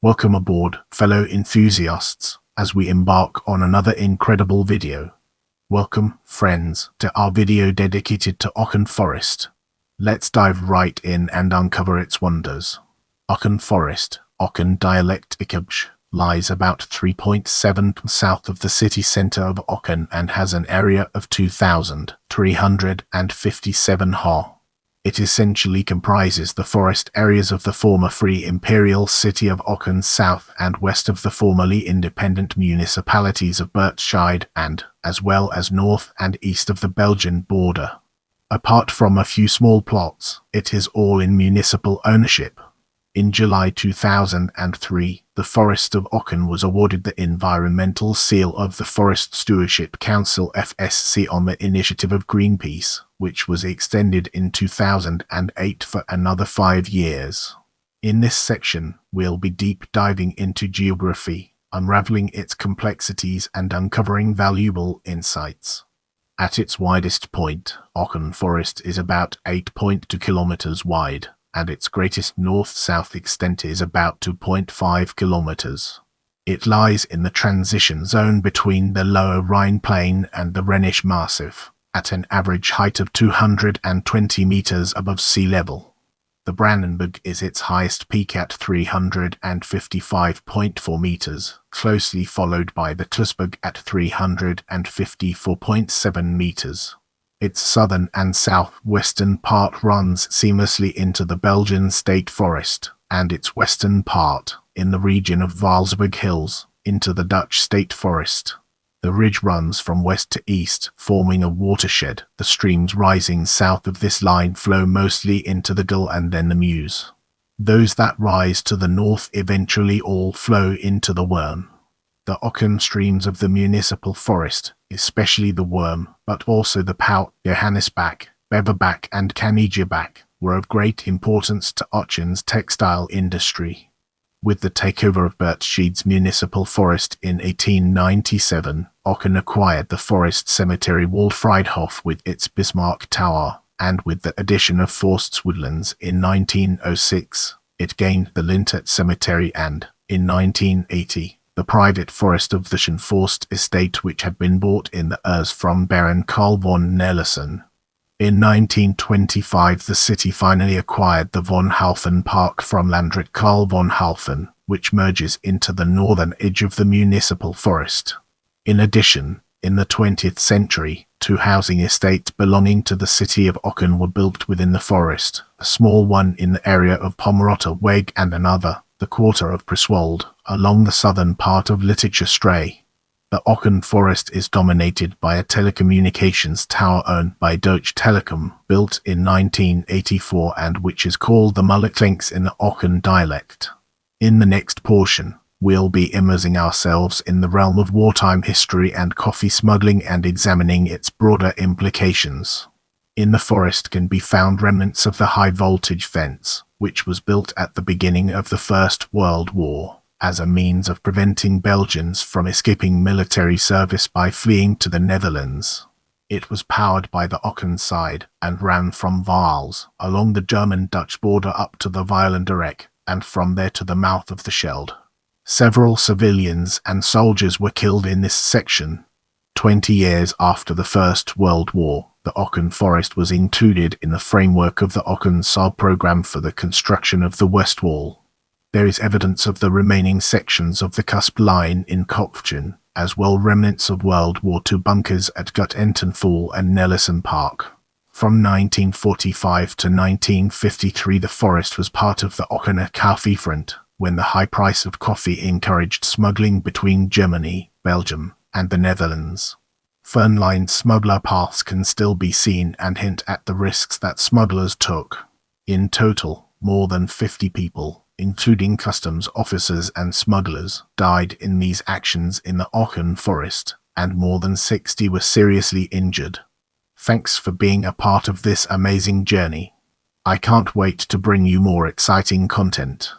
Welcome aboard, fellow enthusiasts, as we embark on another incredible video. Welcome, friends, to our video dedicated to Aachen Forest. Let's dive right in and uncover its wonders. Aachen Forest, Aachen dialect Öcher Bösch, lies about 3.7 south of the city centre of Aachen and has an area of 2,357 ha. It essentially comprises the forest areas of the former Free Imperial city of Aachen south and west of the formerly independent municipalities of Burtscheid and, as well as north and east of the Belgian border. Apart from a few small plots, it is all in municipal ownership. In July 2003, the Forest of Aachen was awarded the environmental seal of the Forest Stewardship Council (FSC) on the initiative of Greenpeace, which was extended in 2008 for another 5 years. In this section, we'll be deep diving into geography, unraveling its complexities and uncovering valuable insights. At its widest point, Aachen Forest is about 8.2 kilometers wide, and its greatest north-south extent is about 2.5 kilometers. It lies in the transition zone between the Lower Rhine Plain and the Rhenish Massif, at an average height of 220 meters above sea level. The Brandenburg is its highest peak at 355.4 meters, closely followed by the Tussberg at 354.7 meters. Its southern and southwestern part runs seamlessly into the Belgian state forest, and its western part, in the region of Valsburg Hills, into the Dutch state forest. The ridge runs from west to east, forming a watershed. The streams rising south of this line flow mostly into the Gull and then the Meuse. Those that rise to the north eventually all flow into the Wern. The Aachen streams of the municipal forest, especially the Wurm, but also the Pout, Johannesbach, Beverbach and Kanijebach, were of great importance to Aachen's textile industry. With the takeover of Burtscheid's municipal forest in 1897, Aachen acquired the forest cemetery Waldfriedhof with its Bismarck Tower, and with the addition of Forst's woodlands in 1906, it gained the Lintet Cemetery and, in 1980, the private forest of the Aachen Forest estate, which had been bought in the Urs from Baron Karl von Nelson. In 1925 the city finally acquired the von Halfen Park from Landrat Karl von Halfen, which merges into the northern edge of the municipal forest. In addition, in the 20th century, 2 housing estates belonging to the city of Aachen were built within the forest, a small one in the area of Pommerotter Weg and another, the quarter of Priswold, along the southern part of Litticher Stray. The Aachen Forest is dominated by a telecommunications tower owned by Deutsche Telekom, built in 1984 and which is called the Mullerklinks in the Aachen dialect. In the next portion, we'll be immersing ourselves in the realm of wartime history and coffee smuggling and examining its broader implications. In the forest can be found remnants of the high-voltage fence, which was built at the beginning of the First World War, as a means of preventing Belgians from escaping military service by fleeing to the Netherlands. It was powered by the Aachen side and ran from Waals, along the German-Dutch border up to the Weilanderek, and from there to the mouth of the Schelde. Several civilians and soldiers were killed in this section. 20 years after the First World War, the Aachen Forest was included in the framework of the Aachen Saal program for the construction of the West Wall. There is evidence of the remaining sections of the cusp line in Kopfchen, as well remnants of World War II bunkers at Gut-Entenpfuhl and Nelson Park. From 1945 to 1953 the forest was part of the Aachener Kaffeefront, when the high price of coffee encouraged smuggling between Germany, Belgium, and the Netherlands. Fern-lined smuggler paths can still be seen and hint at the risks that smugglers took. In total, more than 50 people, including customs officers and smugglers, died in these actions in the Aachen Forest, and more than 60 were seriously injured. Thanks for being a part of this amazing journey. I can't wait to bring you more exciting content.